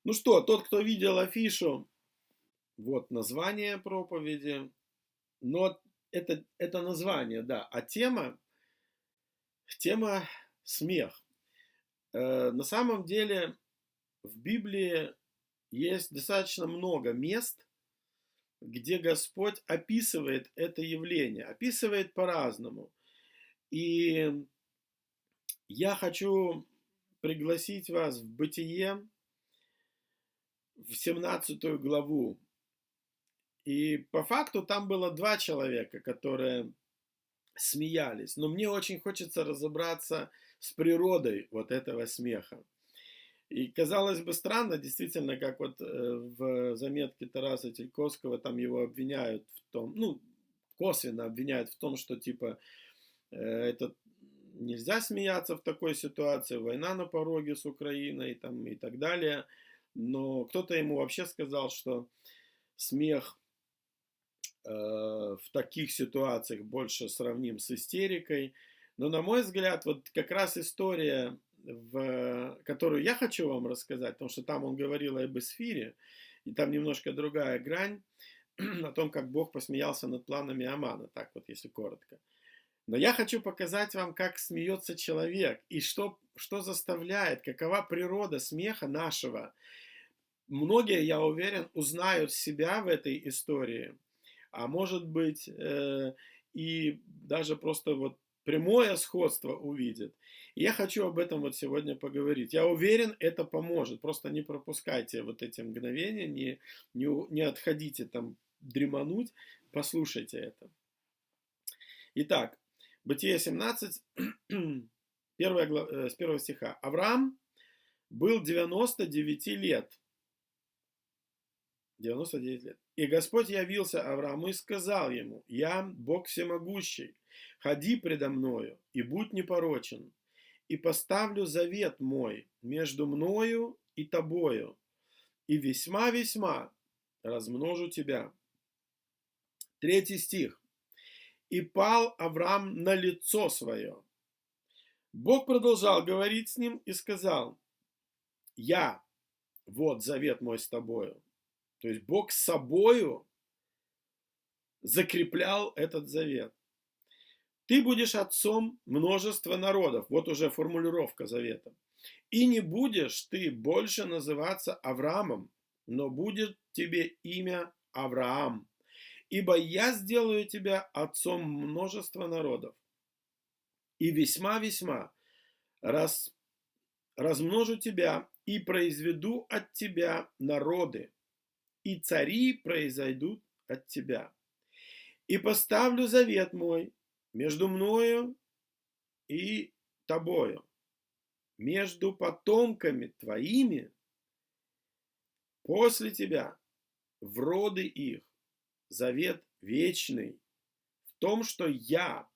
Ну что, тот, кто видел афишу, вот название проповеди, но это название, да, а тема смех. На самом деле в Библии есть достаточно много мест, где Господь описывает это явление, описывает по-разному. И я хочу пригласить вас в Бытие, в 17 главу. И по факту там было два человека, которые смеялись. Но мне очень хочется разобраться с природой вот этого смеха. И казалось бы странно, действительно, как вот в заметке Тараса Тельковского там его обвиняют в том, ну, косвенно обвиняют в том, что типа это нельзя смеяться в такой ситуации, война на пороге с Украиной там, и так далее. Но кто-то ему вообще сказал, что смех в таких ситуациях больше сравним с истерикой. Но, на мой взгляд, вот как раз история, которую я хочу вам рассказать, потому что там он говорил об эсфире, и там немножко другая грань, о том, как Бог посмеялся над планами Амана, так вот, если коротко. Но я хочу показать вам, как смеется человек, и что заставляет, какова природа смеха нашего. Многие, я уверен, узнают себя в этой истории, а может быть и даже просто вот прямое сходство увидит. И я хочу об этом вот сегодня поговорить. Я уверен, это поможет. Просто не пропускайте вот эти мгновения, не отходите там дремануть, послушайте это. Итак, Бытие 17, с 1 стиха. Авраам был 99 лет. 99 лет. И Господь явился Аврааму и сказал ему: «Я Бог всемогущий, ходи предо мною и будь непорочен, и поставлю завет мой между мною и тобою, и весьма-весьма размножу тебя». Третий стих. «И пал Авраам на лицо свое». Бог продолжал говорить с ним и сказал: «Я, вот завет мой с тобою». То есть Бог с собою закреплял этот завет. «Ты будешь отцом множества народов». Вот уже формулировка завета. «И не будешь ты больше называться Авраамом, но будет тебе имя Авраам. Ибо я сделаю тебя отцом множества народов. И весьма-весьма размножу тебя и произведу от тебя народы, и цари произойдут от тебя. И поставлю завет мой между мною и тобою, между потомками твоими после тебя, в роды их, завет вечный, в том, что я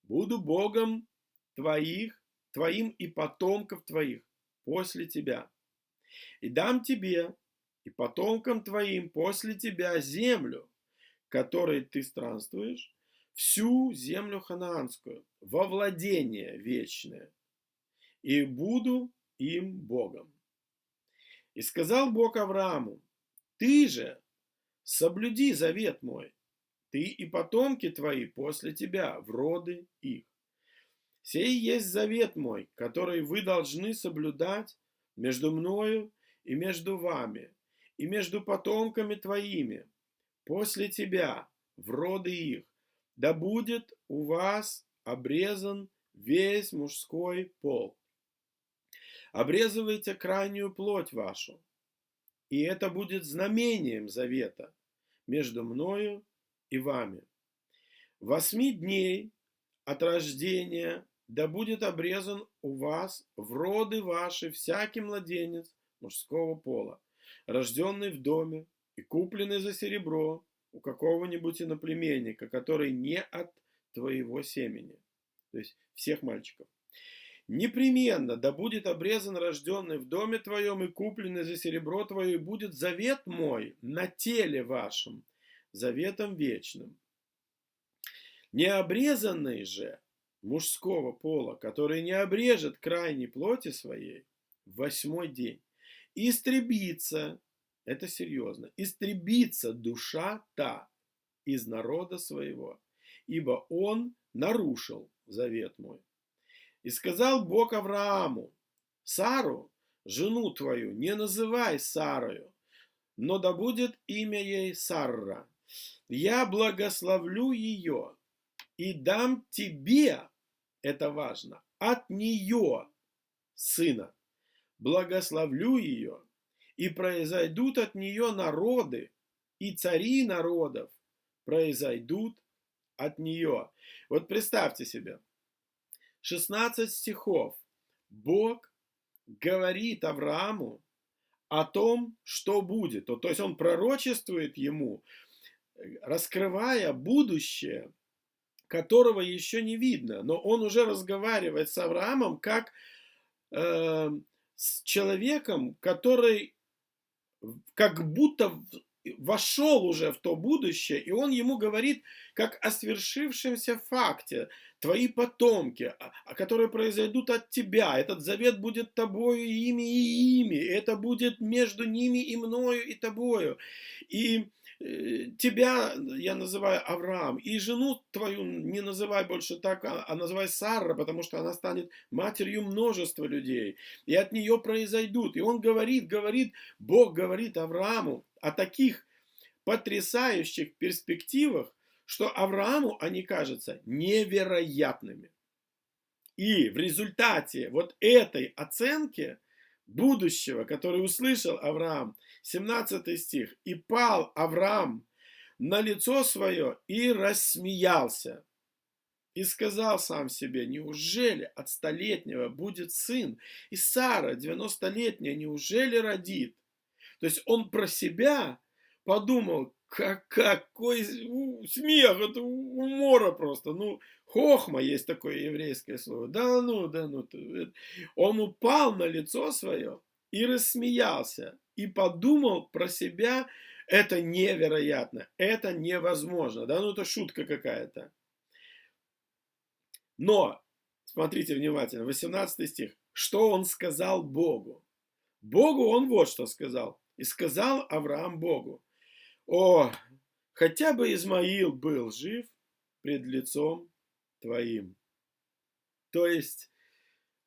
буду Богом твоим и потомков твоих после тебя. И дам тебе и потомкам твоим после тебя землю, которой ты странствуешь, всю землю ханаанскую, во владение вечное, и буду им Богом». И сказал Бог Аврааму: «Ты же соблюди завет мой, ты и потомки твои после тебя, в роды их. Сей есть завет мой, который вы должны соблюдать между мною и между вами, и между потомками твоими после тебя, в роды их, да будет у вас обрезан весь мужской пол. Обрезывайте крайнюю плоть вашу, и это будет знамением завета между мною и вами. 8 дней от рождения да будет обрезан у вас в роды ваши всякий младенец мужского пола, рожденный в доме и купленный за серебро у какого-нибудь иноплеменника, который не от твоего семени». То есть всех мальчиков. «Непременно да будет обрезан рожденный в доме твоем и купленный за серебро твое, и будет завет мой на теле вашем, заветом вечным. Необрезанный же мужского пола, который не обрежет крайней плоти своей, в 8 день, истребится, это серьезно, истребится душа та из народа своего, ибо он нарушил завет мой. И сказал Бог Аврааму: Сару, жену твою, не называй Сарою, но да будет имя ей Сарра. Я благословлю ее и дам тебе, это важно, от нее сына. Благословлю ее, и произойдут от нее народы, и цари народов произойдут от нее. Вот представьте себе, 16 стихов. Бог говорит Аврааму о том, что будет. То есть он пророчествует ему, раскрывая будущее, которого еще не видно. Но он уже разговаривает с Авраамом как с человеком, который как будто вошел уже в то будущее, и он ему говорит как о свершившемся факте. Твои потомки, которые произойдут от тебя, этот завет будет тобою и ими, это будет между ними и мною и тобою. И тебя я называю Авраам, и жену твою не называй больше так, а называй Сарра, потому что она станет матерью множества людей, и от нее произойдут. И он говорит, Бог говорит Аврааму о таких потрясающих перспективах, что Аврааму они кажутся невероятными. И в результате вот этой оценки будущего, который услышал Авраам, 17 стих, «И пал Авраам на лицо свое и рассмеялся, и сказал сам себе: неужели от 100-летнего будет сын, и Сара, 90-летняя, неужели родит?» То есть он про себя подумал: какой смех, это умора просто, хохма есть такое еврейское слово, да ну, он упал на лицо свое и рассмеялся, и подумал про себя: это невероятно, это невозможно, это шутка какая-то. Но, смотрите внимательно, 18 стих, что он сказал Богу? Богу он вот что сказал. И сказал Авраам Богу: о, хотя бы Измаил был жив пред лицом твоим. То есть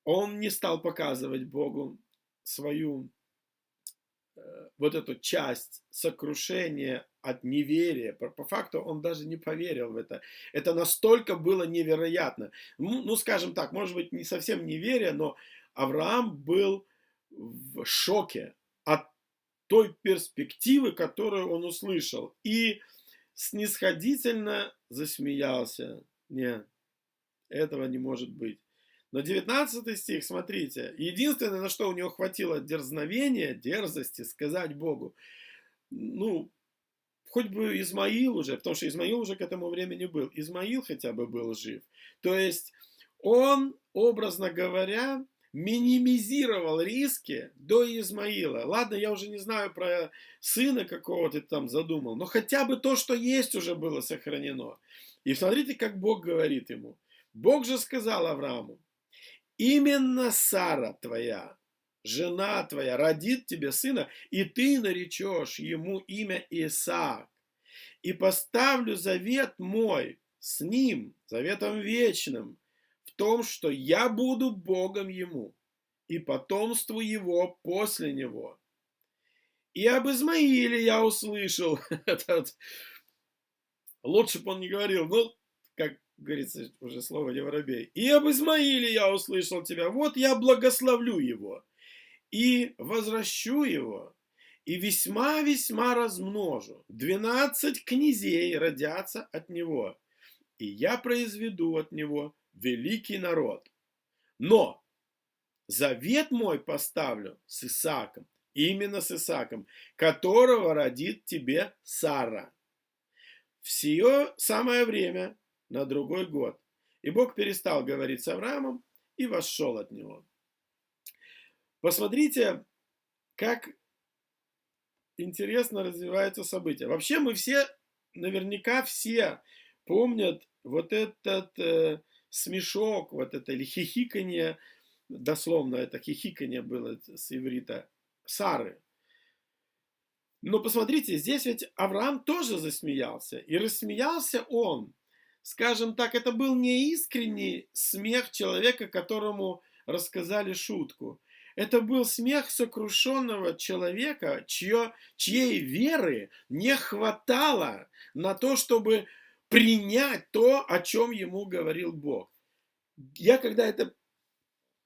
он не стал показывать Богу свою вот эту часть сокрушения от неверия. По факту он даже не поверил в это. Это настолько было невероятно. Скажем так, может быть, не совсем неверие, но Авраам был в шоке от той перспективы, которую он услышал. И снисходительно засмеялся. Нет, этого не может быть. Но 19 стих, смотрите. Единственное, на что у него хватило дерзновения, дерзости сказать Богу: хоть бы Измаил уже, потому что Измаил уже к этому времени был. Измаил хотя бы был жив. То есть он, образно говоря, минимизировал риски до Измаила. Ладно, я уже не знаю про сына какого ты там задумал, но хотя бы то, что есть, уже было сохранено. И смотрите, как Бог говорит ему. Бог же сказал Аврааму: именно Сара твоя, жена твоя, родит тебе сына, и ты наречешь ему имя Исаак. И поставлю завет мой с ним, заветом вечным, в том, что я буду Богом ему и потомству его после него. И об Измаиле я услышал, лучше бы он не говорил, как говорится, уже слово не воробей. И об Измаиле я услышал тебя, вот я благословлю его и возвращу его, и весьма-весьма размножу. 12 князей родятся от него, и я произведу от него великий народ. Но завет мой поставлю с Исааком, именно с Исааком, которого родит тебе Сара. В сие самое время, на другой год. И Бог перестал говорить с Авраамом и вошел от него. Посмотрите, как интересно развиваются события. Вообще мы все, наверняка все помнят вот этот смешок, вот это или хихиканье, дословно это хихиканье было с иврита, Сары. Но посмотрите, здесь ведь Авраам тоже засмеялся. И рассмеялся он, скажем так, это был не искренний смех человека, которому рассказали шутку. Это был смех сокрушенного человека, чьей веры не хватало на то, чтобы принять то, о чем ему говорил Бог. Я когда это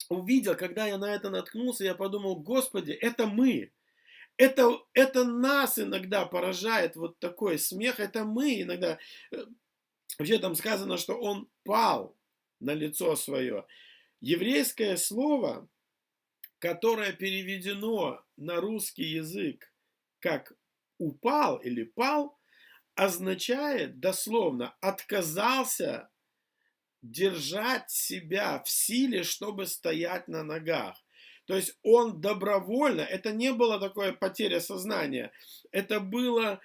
увидел, когда я на это наткнулся, я подумал, Господи, это мы. Это нас иногда поражает вот такой смех, это мы иногда, вообще там сказано, что он пал на лицо свое. Еврейское слово, которое переведено на русский язык как упал или пал, означает дословно отказался держать себя в силе, чтобы стоять на ногах. То есть он добровольно, это не было такое потеря сознания, это был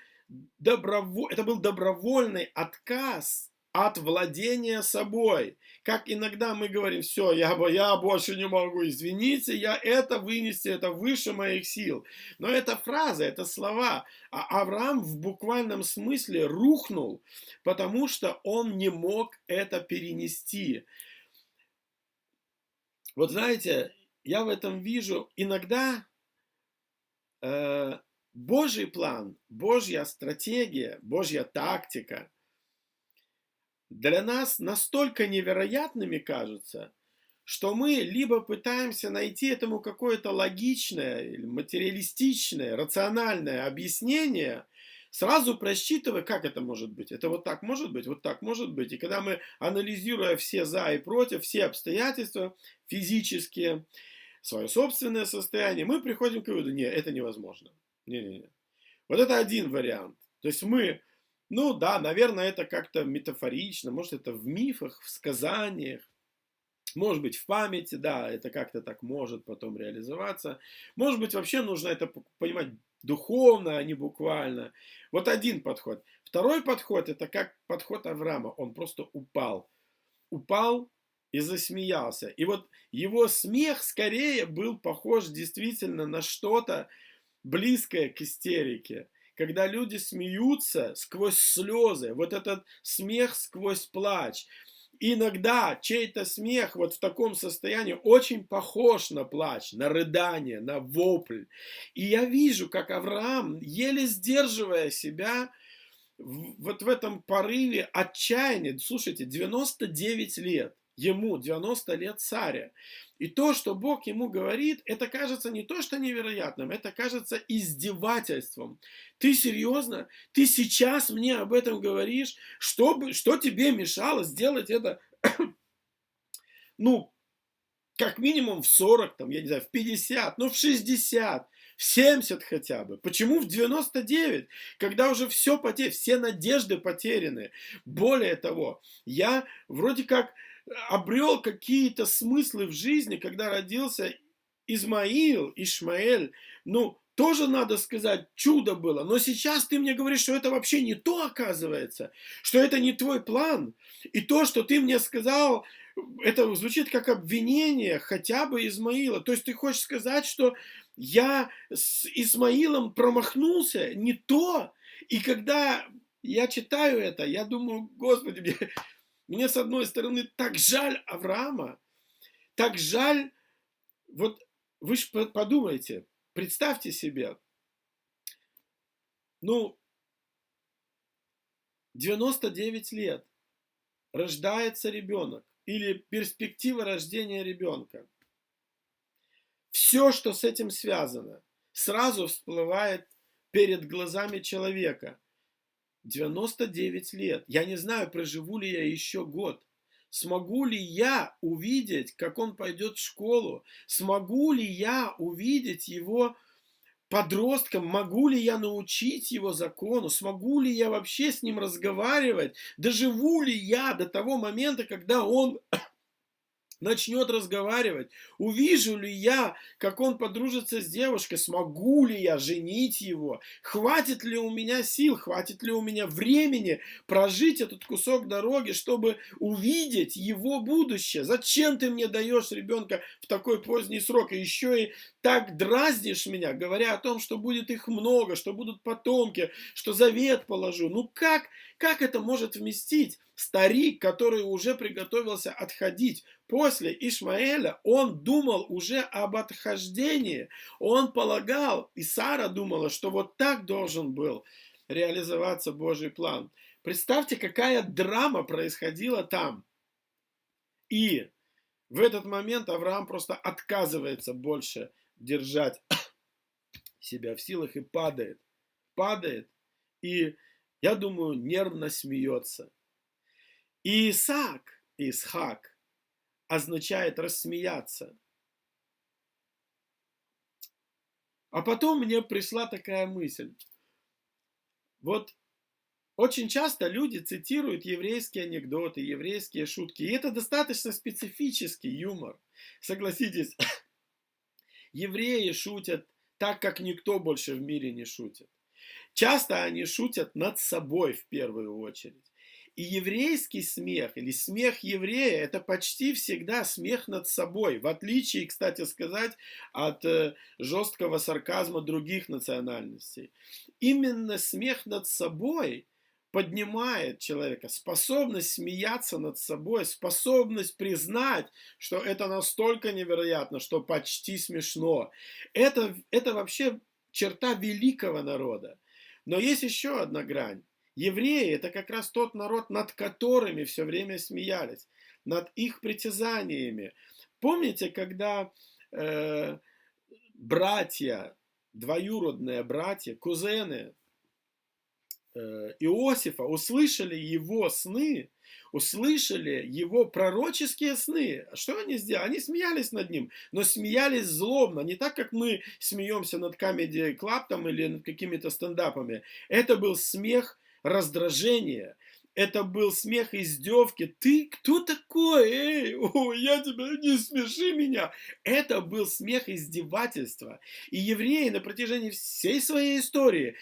добровольный отказ от владения собой. Как иногда мы говорим, все, я больше не могу, извините, я это вынести, это выше моих сил. Но это фраза, это слова. А Авраам в буквальном смысле рухнул, потому что он не мог это перенести. Вот знаете, я в этом вижу иногда Божий план, Божья стратегия, Божья тактика для нас настолько невероятными кажутся, что мы либо пытаемся найти этому какое-то логичное, материалистичное, рациональное объяснение, сразу просчитывая, как это может быть. Это вот так может быть, вот так может быть. И когда мы, анализируя все за и против, все обстоятельства физические, свое собственное состояние, мы приходим к выводу, нет, это невозможно. Не. Вот это один вариант. То есть мы, ну да, наверное, это как-то метафорично, может это в мифах, в сказаниях, может быть в памяти, да, это как-то так может потом реализоваться. Может быть вообще нужно это понимать духовно, а не буквально. Вот один подход. Второй подход, это как подход Авраама, он просто упал. Упал и засмеялся. И вот его смех скорее был похож действительно на что-то близкое к истерике. Когда люди смеются сквозь слезы, вот этот смех сквозь плач. Иногда чей-то смех вот в таком состоянии очень похож на плач, на рыдание, на вопль. И я вижу, как Авраам, еле сдерживая себя, вот в этом порыве отчаяния, слушайте, 99 лет, ему 90 лет царя. И то, что Бог ему говорит, это кажется не то, что невероятным, это кажется издевательством. Ты серьезно? Ты сейчас мне об этом говоришь? Что тебе мешало сделать это, ну, как минимум в 40, там, я не знаю, в 50, ну, в 60, в 70 хотя бы. Почему в 99, когда уже все потеряно, все надежды потеряны? Более того, я вроде как обрел какие-то смыслы в жизни, когда родился Ишмаэль, ну, тоже надо сказать, чудо было. Но сейчас ты мне говоришь, что это вообще не то, оказывается, что это не твой план. И то, что ты мне сказал, это звучит как обвинение хотя бы Измаила. То есть ты хочешь сказать, что я с Исмаилом промахнулся, не то. И когда я читаю это, я думаю, Господи, мне с одной стороны так жаль Авраама, так жаль, вот вы же подумайте, представьте себе, ну, 99 лет, рождается ребенок, или перспектива рождения ребенка. Все, что с этим связано, сразу всплывает перед глазами человека. 99 лет. Я не знаю, проживу ли я еще год. Смогу ли я увидеть, как он пойдет в школу? Смогу ли я увидеть его подростком? Могу ли я научить его закону? Смогу ли я вообще с ним разговаривать? Доживу ли я до того момента, когда он начнет разговаривать, увижу ли я, как он подружится с девушкой, смогу ли я женить его, хватит ли у меня сил, хватит ли у меня времени прожить этот кусок дороги, чтобы увидеть его будущее. Зачем ты мне даешь ребенка в такой поздний срок, и еще и так дразнишь меня, говоря о том, что будет их много, что будут потомки, что завет положу. Ну как это может вместить старик, который уже приготовился отходить? После Ишмаэля он думал уже об отхождении. Он полагал, и Сара думала, что вот так должен был реализоваться Божий план. Представьте, какая драма происходила там. И в этот момент Авраам просто отказывается больше держать себя в силах и падает. Падает. И, я думаю, нервно смеется. И Исхак, означает рассмеяться. А потом мне пришла такая мысль. Вот очень часто люди цитируют еврейские анекдоты, еврейские шутки. И это достаточно специфический юмор. Согласитесь, евреи шутят так, как никто больше в мире не шутит. Часто они шутят над собой в первую очередь. И еврейский смех или смех еврея — это почти всегда смех над собой, в отличие, кстати сказать, от жесткого сарказма других национальностей. Именно смех над собой поднимает человека, способность смеяться над собой, способность признать, что это настолько невероятно, что почти смешно. Это вообще черта великого народа. Но есть еще одна грань. Евреи — это как раз тот народ, над которыми все время смеялись, над их притязаниями. Помните, когда братья, двоюродные братья, кузены Иосифа услышали его сны, услышали его пророческие сны. Что они сделали? Они смеялись над ним, но смеялись злобно, не так, как мы смеемся над Comedy Club там, или над какими-то стендапами. Это был смех раздражения. Это был смех издевки. Ты кто такой? Эй, я тебя, не смеши меня. Это был смех издевательства. И евреи на протяжении всей своей истории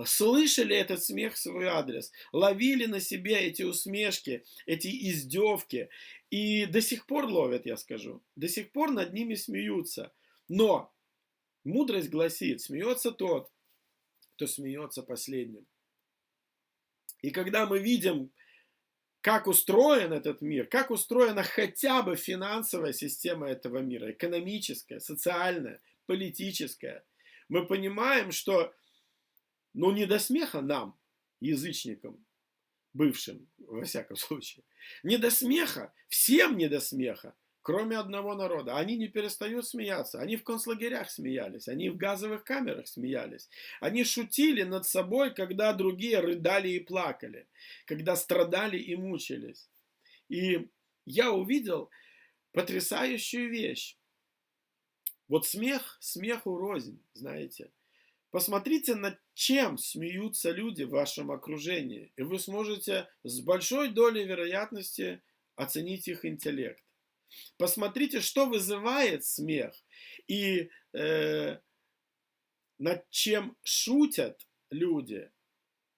слышали этот смех в свой адрес, ловили на себе эти усмешки, эти издевки. И до сих пор ловят, я скажу. До сих пор над ними смеются. Но мудрость гласит, смеется тот, кто смеется последним. И когда мы видим, как устроен этот мир, как устроена хотя бы финансовая система этого мира, экономическая, социальная, политическая, мы понимаем, что не до смеха нам, язычникам, бывшим, во всяком случае, не до смеха, всем не до смеха, кроме одного народа. Они не перестают смеяться. Они в концлагерях смеялись, они в газовых камерах смеялись. Они шутили над собой, когда другие рыдали и плакали, когда страдали и мучились. И я увидел потрясающую вещь. Вот смех смеху рознь, знаете. Посмотрите, над чем смеются люди в вашем окружении, и вы сможете с большой долей вероятности оценить их интеллект. Посмотрите, что вызывает смех, и над чем шутят люди,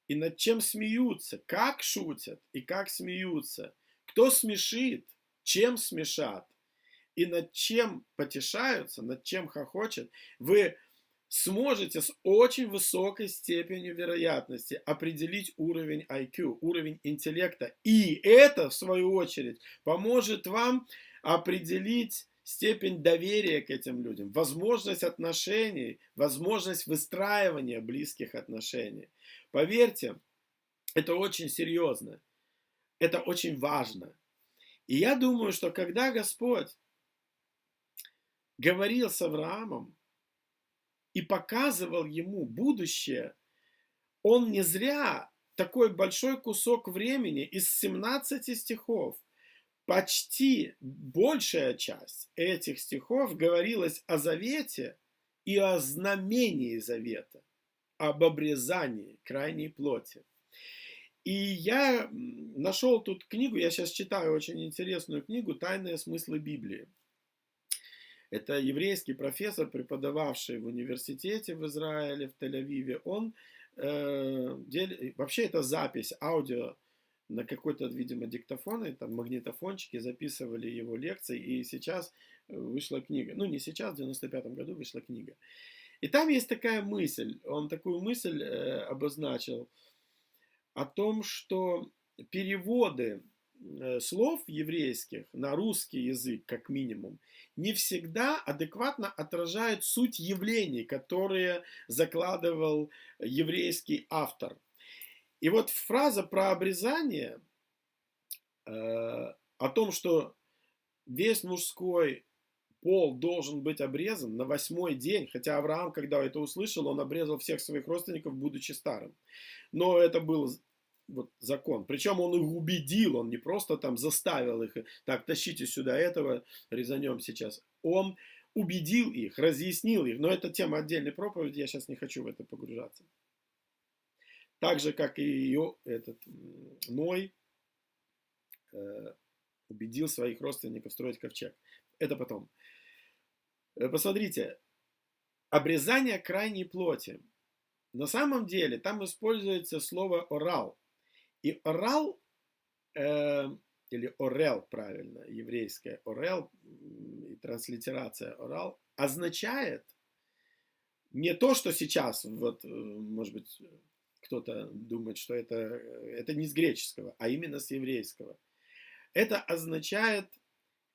и над чем смеются, как шутят и как смеются, кто смешит, чем смешат, и над чем потешаются, над чем хохочут. Вы сможете с очень высокой степенью вероятности определить уровень IQ, уровень интеллекта. И это, в свою очередь, поможет вам определить степень доверия к этим людям, возможность отношений, возможность выстраивания близких отношений. Поверьте, это очень серьезно, это очень важно. И я думаю, что когда Господь говорил с Авраамом и показывал ему будущее, он не зря такой большой кусок времени из 17 стихов, почти большая часть этих стихов говорилась о завете и о знамении завета, об обрезании крайней плоти. И я нашел тут книгу, я сейчас читаю очень интересную книгу «Тайные смыслы Библии». Это еврейский профессор, преподававший в университете в Израиле, в Тель-Авиве. Он вообще это запись аудио на какой-то, видимо, диктофон, и там магнитофончики записывали его лекции, и сейчас вышла книга. Ну, не сейчас, в 95-м году вышла книга. И там есть такая мысль, он такую мысль обозначил о том, что переводы слов еврейских на русский язык, как минимум, не всегда адекватно отражают суть явлений, которые закладывал еврейский автор. И вот фраза про обрезание, о том, что весь мужской пол должен быть обрезан на 8-й день, хотя Авраам, когда это услышал, он обрезал всех своих родственников, будучи старым. Но это был вот закон. Причем он их убедил, он не просто там заставил их, так, тащите сюда этого, резанем сейчас. Он убедил их, разъяснил их. Но это тема отдельной проповеди, я сейчас не хочу в это погружаться. Так же, как и Ной убедил своих родственников строить ковчег. Это потом. Посмотрите, обрезание крайней плоти. На самом деле там используется слово орал. И орал, или орел, правильно, еврейское орел, и транслитерация орал, означает не то, что сейчас, вот, может быть, кто-то думает, что это не с греческого, а именно с еврейского. Это означает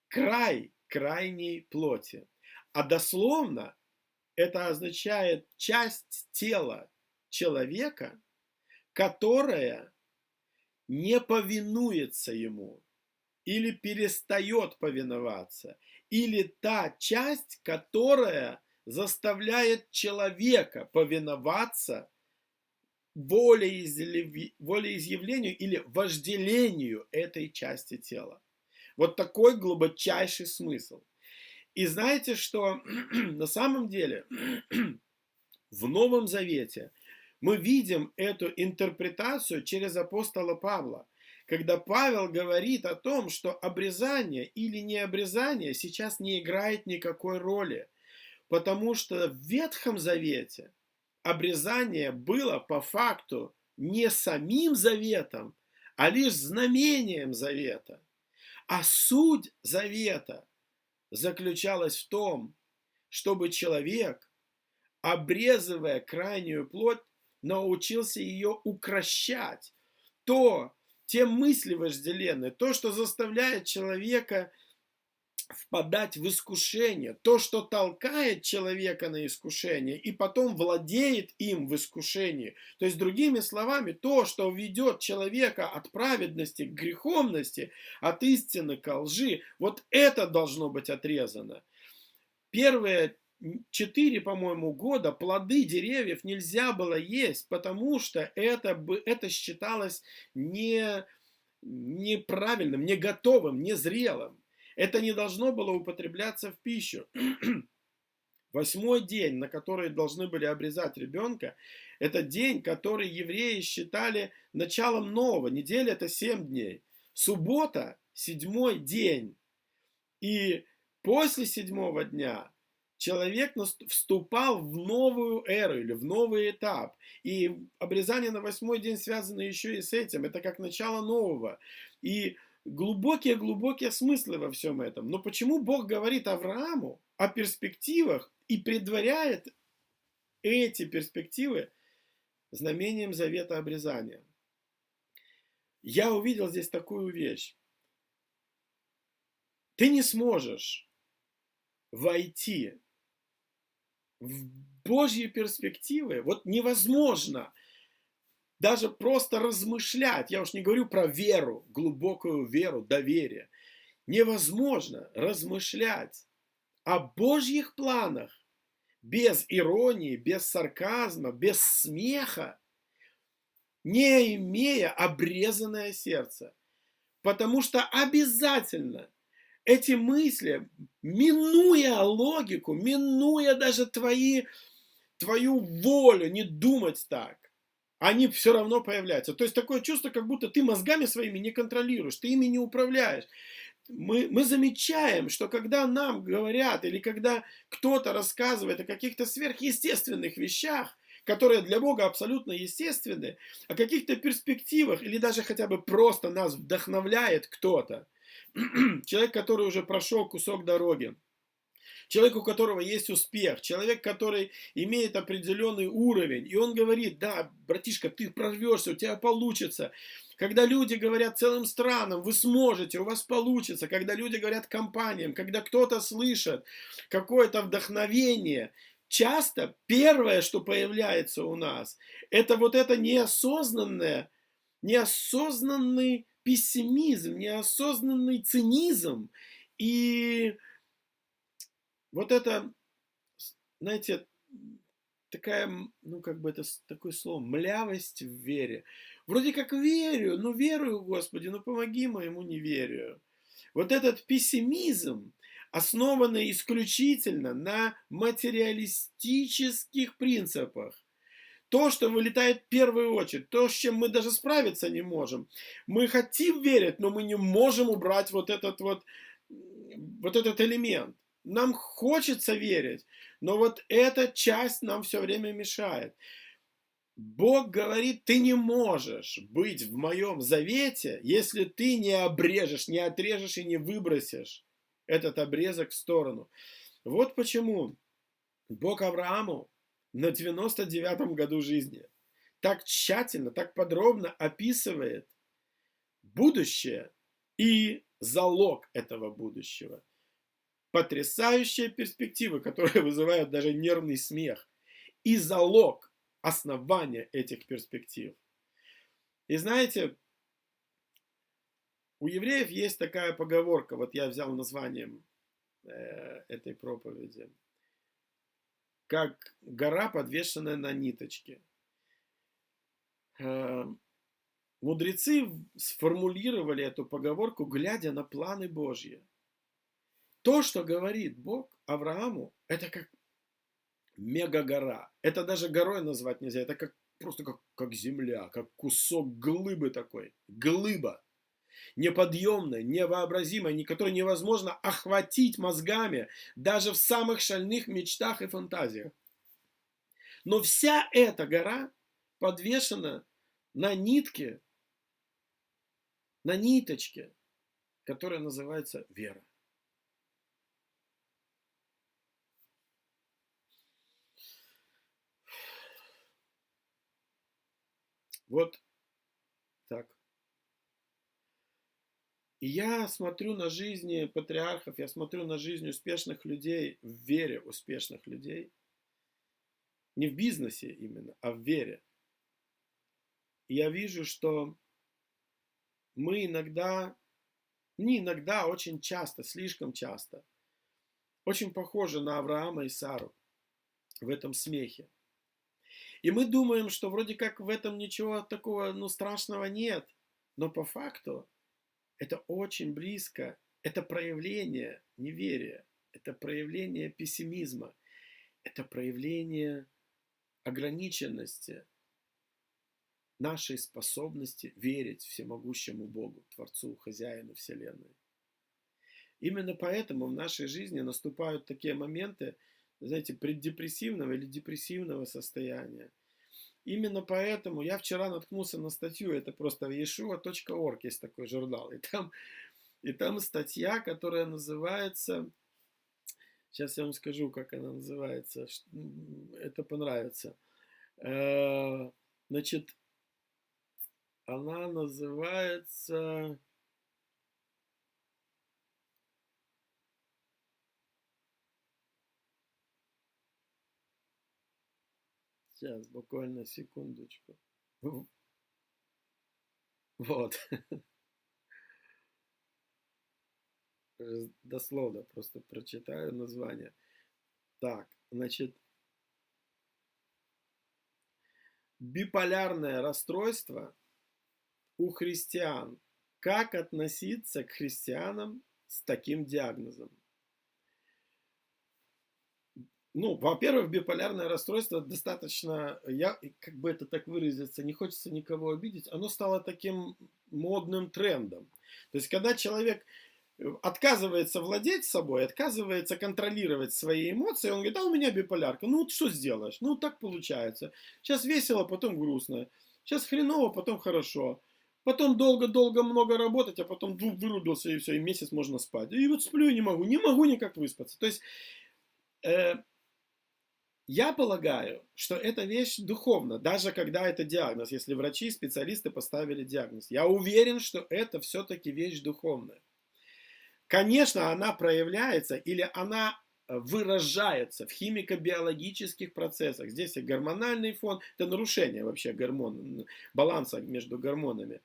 край крайней плоти. А дословно это означает часть тела человека, которая не повинуется ему, или перестает повиноваться, или та часть, которая заставляет человека повиноваться волеизъявлению или вожделению этой части тела. Вот такой глубочайший смысл. И знаете, что на самом деле в Новом Завете мы видим эту интерпретацию через апостола Павла, когда Павел говорит о том, что обрезание или не обрезание сейчас не играет никакой роли, потому что в Ветхом Завете обрезание было по факту не самим заветом, а лишь знамением завета. А суть завета заключалась в том, чтобы человек, обрезывая крайнюю плоть, научился ее укрощать. Те мысли вожделенные, то, что заставляет человека впадать в искушение, то, что толкает человека на искушение и потом владеет им в искушении. То есть, другими словами, то, что ведет человека от праведности к греховности, от истины к лжи, вот это должно быть отрезано. Первые 4, по-моему, года плоды деревьев нельзя было есть, потому что это считалось неправильным, не готовым, не зрелым. Это не должно было употребляться в пищу. 8-й день, на который должны были обрезать ребенка, это день, который евреи считали началом нового. Неделя это 7 дней. Суббота, 7-й день. И после 7-го дня человек вступал в новую эру или в новый этап. И обрезание на 8-й день связано еще и с этим. Это как начало нового. И глубокие смыслы во всем этом. Но почему Бог говорит Аврааму о перспективах и предваряет эти перспективы знамением завета обрезания? Я увидел здесь такую вещь. Ты не сможешь войти в Божьи перспективы. Вот невозможно даже просто размышлять, я уж не говорю про веру, глубокую веру, доверие. Невозможно размышлять о Божьих планах без иронии, без сарказма, без смеха, не имея обрезанное сердце. Потому что обязательно эти мысли, минуя логику, минуя даже твою волю не думать так, они все равно появляются. То есть такое чувство, как будто ты мозгами своими не контролируешь, ты ими не управляешь. Мы замечаем, что когда нам говорят или когда кто-то рассказывает о каких-то сверхъестественных вещах, которые для Бога абсолютно естественны, о каких-то перспективах или даже хотя бы просто нас вдохновляет кто-то, человек, который уже прошел кусок дороги, человек, у которого есть успех, человек, который имеет определенный уровень, и он говорит: да, братишка, ты прорвешься, у тебя получится. Когда люди говорят целым странам: вы сможете, у вас получится. Когда люди говорят компаниям, когда кто-то слышит какое-то вдохновение, часто первое, что появляется у нас, это вот это неосознанный пессимизм, неосознанный цинизм. И вот это, знаете, такая, ну, как бы это такое слово, млявость в вере. Вроде как верю, ну, верую, Господи, ну, помоги моему неверию. Вот этот пессимизм, основанный исключительно на материалистических принципах. То, что вылетает в первую очередь, то, с чем мы даже справиться не можем. Мы хотим верить, но мы не можем убрать вот этот элемент. Нам хочется верить, но вот эта часть нам все время мешает. Бог говорит: ты не можешь быть в моем завете, если ты не обрежешь, не отрежешь и не выбросишь этот обрезок в сторону. Вот почему Бог Аврааму на 99-м году жизни так тщательно, так подробно описывает будущее и залог этого будущего. Потрясающие перспективы, которые вызывают даже нервный смех. И залог основания этих перспектив. И знаете, у евреев есть такая поговорка, вот я взял названием этой проповеди, как гора, подвешенная на ниточке. Мудрецы сформулировали эту поговорку, глядя на планы Божьи. То, что говорит Бог Аврааму, это как мегагора. Это даже горой назвать нельзя. Это как, просто как земля, как кусок глыбы такой. Глыба. Неподъемная, невообразимая, которую невозможно охватить мозгами даже в самых шальных мечтах и фантазиях. Но вся эта гора подвешена на нитке, на ниточке, которая называется вера. Вот так. И я смотрю на жизни патриархов, я смотрю на жизнь успешных людей, в вере успешных людей. Не в бизнесе именно, а в вере. И я вижу, что мы иногда, не иногда, а очень часто, слишком часто, очень похожи на Авраама и Сару в этом смехе. И мы думаем, что вроде как в этом ничего такого, ну, страшного нет. Но по факту это очень близко. Это проявление неверия. Это проявление пессимизма. Это проявление ограниченности нашей способности верить всемогущему Богу, Творцу, Хозяину Вселенной. Именно поэтому в нашей жизни наступают такие моменты, знаете, преддепрессивного или депрессивного состояния. Именно поэтому я вчера наткнулся на статью, это просто yeshua.org есть такой журнал, и там статья, которая называется, сейчас я вам скажу, как она называется, это понравится. Значит, она называется... Сейчас, буквально секундочку. Вот. Дословно просто прочитаю название. Так, значит, биполярное расстройство у христиан. Как относиться к христианам с таким диагнозом? Ну, во-первых, биполярное расстройство достаточно, как бы это так выразиться, не хочется никого обидеть, оно стало таким модным трендом. То есть, когда человек отказывается владеть собой, отказывается контролировать свои эмоции, он говорит, а у меня биполярка, ну вот что сделаешь, ну так получается. Сейчас весело, потом грустно, сейчас хреново, потом хорошо. Потом долго-долго много работать, а потом вырубился и все, и месяц можно спать. И вот сплю и не могу никак выспаться. То есть э, я полагаю, что эта вещь духовна, даже когда это диагноз, если врачи, специалисты поставили диагноз. Я уверен, что это все-таки вещь духовная. Конечно, она проявляется или она выражается в химико-биологических процессах. Здесь и гормональный фон, это нарушение вообще баланса между гормонами.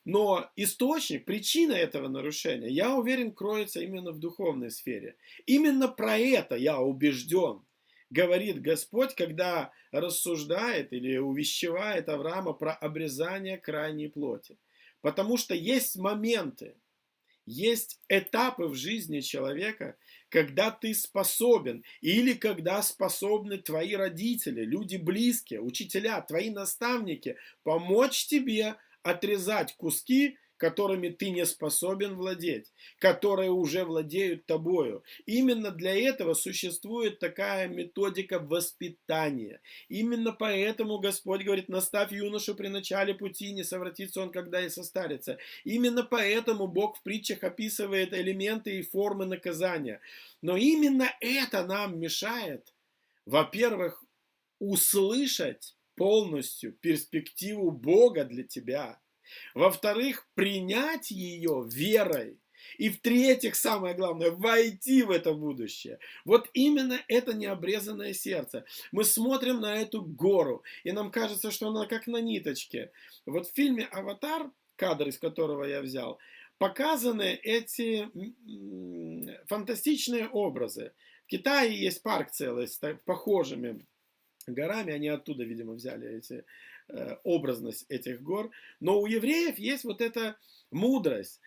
Но источник, причина этого нарушения, я уверен, кроется именно в духовной сфере. Именно про это я убежден, говорит Господь, когда рассуждает или увещевает Авраама про обрезание крайней плоти. Потому что есть моменты, есть этапы в жизни человека, когда ты способен, или когда способны твои родители, люди близкие, учителя, твои наставники помочь тебе отрезать куски, которыми ты не способен владеть, которые уже владеют тобою. Именно для этого существует такая методика воспитания. Именно поэтому Господь говорит, наставь юношу при начале пути, не совратится он, когда и состарится. Именно поэтому Бог в притчах описывает элементы и формы наказания. Но именно это нам мешает, во-первых, услышать полностью перспективу Бога для тебя. Во-вторых, принять ее верой. И в-третьих, самое главное, войти в это будущее. Вот именно это необрезанное сердце. Мы смотрим на эту гору, и нам кажется, что она как на ниточке. Вот в фильме «Аватар», кадр из которого я взял, показаны эти фантастичные образы. В Китае есть парк целый с похожими горами, они оттуда, видимо, взяли образность этих гор. Но у евреев есть вот эта мудрость.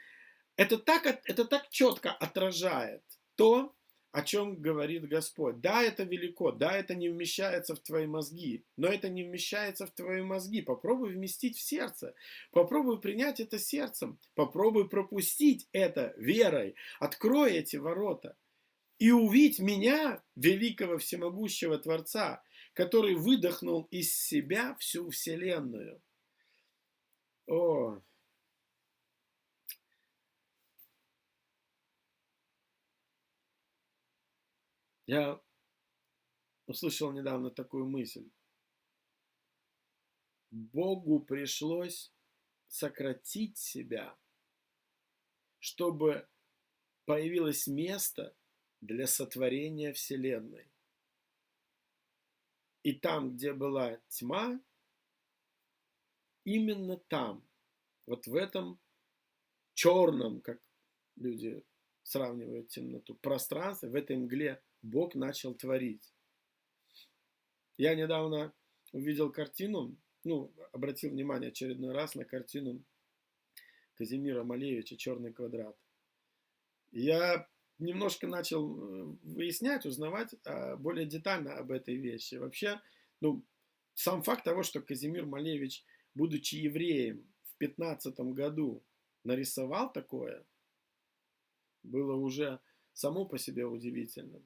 Это так четко отражает то, о чем говорит Господь. Да, это велико, да, это не вмещается в твои мозги, но это не вмещается в твои мозги. Попробуй вместить в сердце, попробуй принять это сердцем, попробуй пропустить это верой, открой эти ворота. И увидь меня, великого всемогущего Творца, который выдохнул из себя всю Вселенную. О, я услышал недавно такую мысль. Богу пришлось сократить себя, чтобы появилось место для сотворения Вселенной. И там, где была тьма, именно там, вот в этом черном, как люди сравнивают темноту, пространстве, в этой мгле Бог начал творить. Я недавно увидел картину, обратил внимание очередной раз на картину Казимира Малевича «Черный квадрат». Я немножко начал выяснять, узнавать более детально об этой вещи. Вообще, сам факт того, что Казимир Малевич, будучи евреем, в 15 году нарисовал такое, было уже само по себе удивительным.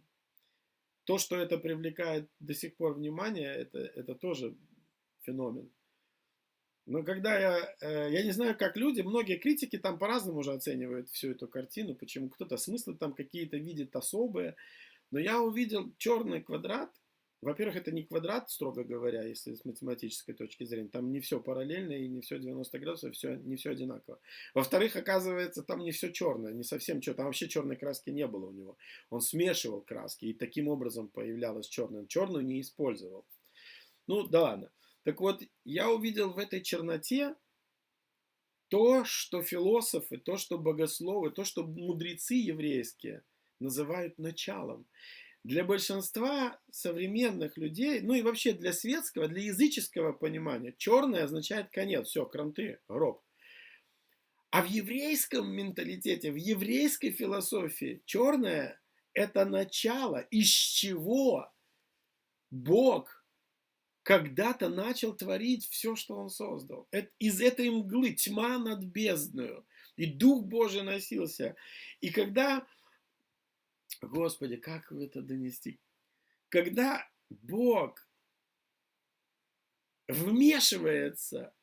То, что это привлекает до сих пор внимание, это тоже феномен. Но когда я не знаю, как люди, многие критики там по-разному уже оценивают всю эту картину, почему кто-то смыслы там какие-то видит особые, но я увидел черный квадрат. Во-первых, это не квадрат, строго говоря, если с математической точки зрения. Там не все параллельно и не все 90 градусов, не все одинаково. Во-вторых, оказывается, там не все черное, не совсем черное. Там вообще черной краски не было у него. Он смешивал краски, и таким образом появлялось черное. Он черную не использовал. Ну, да ладно. Так вот, я увидел в этой черноте то, что философы, то, что богословы, то, что мудрецы еврейские называют началом. Для большинства современных людей, ну и вообще для светского, для языческого понимания, черное означает конец, все, кранты, гроб. А в еврейском менталитете, в еврейской философии черное – это начало, из чего Бог когда-то начал творить все, что Он создал. Из этой мглы тьма над бездною. И Дух Божий носился. И когда, Господи, как это донести? Когда Бог вмешивается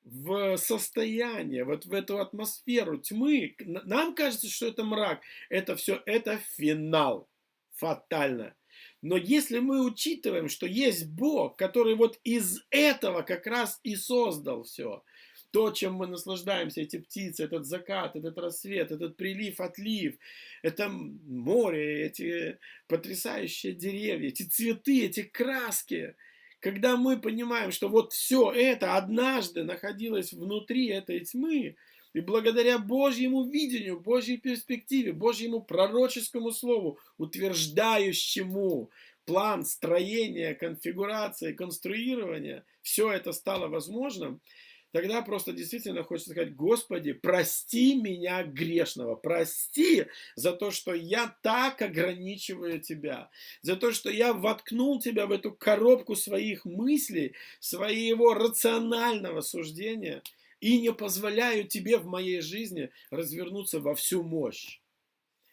в состояние, вот в эту атмосферу тьмы, нам кажется, что это мрак, это все, это финал, фатально. Но если мы учитываем, что есть Бог, который вот из этого как раз и создал все, то, чем мы наслаждаемся, эти птицы, этот закат, этот рассвет, этот прилив, отлив, это море, эти потрясающие деревья, эти цветы, эти краски, когда мы понимаем, что вот все это однажды находилось внутри этой тьмы, и благодаря Божьему видению, Божьей перспективе, Божьему пророческому слову, утверждающему план строения, конфигурации, конструирования, все это стало возможным, тогда просто действительно хочется сказать: Господи, прости меня грешного, прости за то, что я так ограничиваю Тебя, за то, что я воткнул Тебя в эту коробку своих мыслей, своего рационального суждения и не позволяю Тебе в моей жизни развернуться во всю мощь.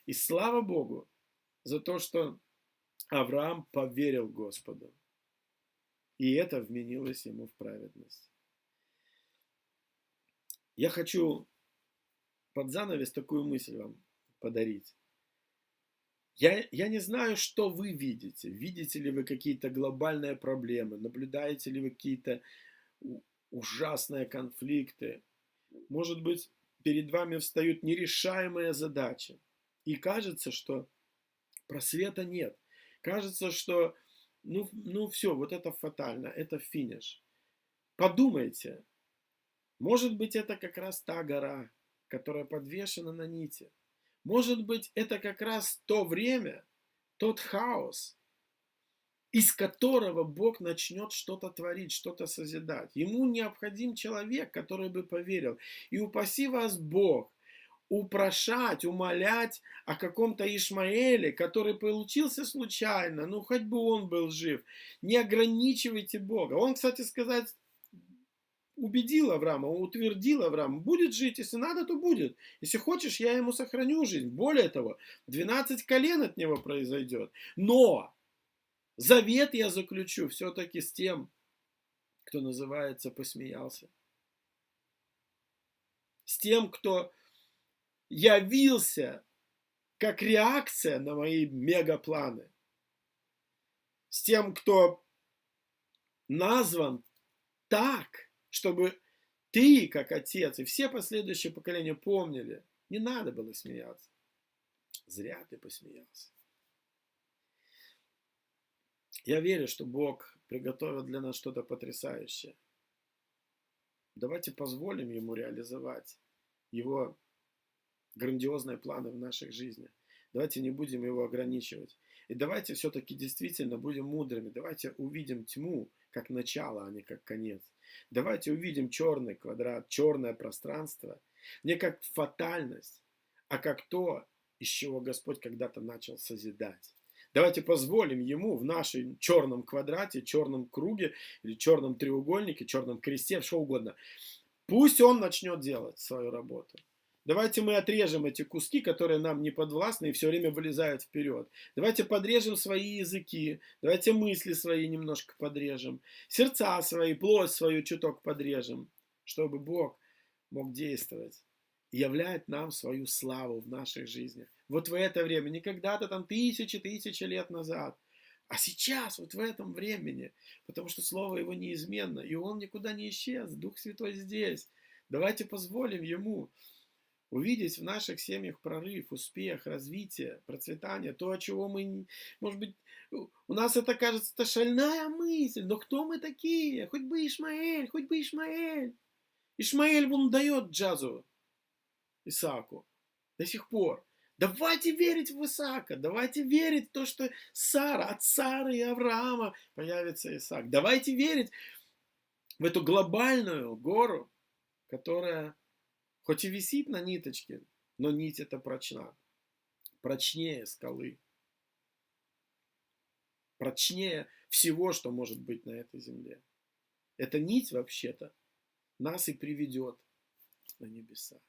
И слава Богу за то, что Авраам поверил Господу, и это вменилось ему в праведность. Я хочу под занавес такую мысль вам подарить. Я не знаю, что вы видите. Видите ли вы какие-то глобальные проблемы? Наблюдаете ли вы какие-то ужасные конфликты? Может быть, перед вами встают нерешаемые задачи. И кажется, что просвета нет. Кажется, что ну все, вот это фатально, это финиш. Подумайте. Может быть, это как раз та гора, которая подвешена на нити. Может быть, это как раз то время, тот хаос, из которого Бог начнет что-то творить, что-то созидать. Ему необходим человек, который бы поверил. И упаси вас Бог упрошать, умолять о каком-то Ишмаэле, который получился случайно, ну хоть бы он был жив. Не ограничивайте Бога. Он, кстати сказать, убедил Авраама, утвердил Авраама: будет жить, если надо, то будет. Если хочешь, я ему сохраню жизнь. Более того, 12 колен от него произойдет. Но завет я заключу все-таки с тем, кто, называется, посмеялся. С тем, кто явился как реакция на мои мегапланы. С тем, кто назван так, чтобы ты, как отец, и все последующие поколения помнили: не надо было смеяться. Зря ты посмеялся. Я верю, что Бог приготовил для нас что-то потрясающее. Давайте позволим Ему реализовать Его грандиозные планы в наших жизнях. Давайте не будем Его ограничивать. И давайте все-таки действительно будем мудрыми. Давайте увидим тьму как начало, а не как конец. Давайте увидим черный квадрат, черное пространство не как фатальность, а как то, из чего Господь когда-то начал созидать. Давайте позволим Ему в нашем черном квадрате, черном круге, или черном треугольнике, черном кресте, что угодно. Пусть Он начнет делать свою работу. Давайте мы отрежем эти куски, которые нам не подвластны и все время вылезают вперед. Давайте подрежем свои языки, давайте мысли свои немножко подрежем, сердца свои, плоть свою чуток подрежем, чтобы Бог мог действовать и являть нам свою славу в наших жизнях. Вот в это время, не когда-то там тысячи лет назад, а сейчас, вот в этом времени, потому что Слово Его неизменно, и Он никуда не исчез, Дух Святой здесь. Давайте позволим Ему увидеть в наших семьях прорыв, успех, развитие, процветание, то, от чего мы, может быть, у нас это кажется, это шальная мысль, но кто мы такие? Хоть бы Ишмаэль, хоть бы Ишмаэль. Ишмаэль вон дает Джазу, Исааку, до сих пор. Давайте верить в Исаака, давайте верить в то, что Сара, от Сары и Авраама появится Исаак. Давайте верить в эту глобальную гору, которая хоть и висит на ниточке, но нить эта прочна. Прочнее скалы. Прочнее всего, что может быть на этой земле. Эта нить вообще-то нас и приведет на небеса.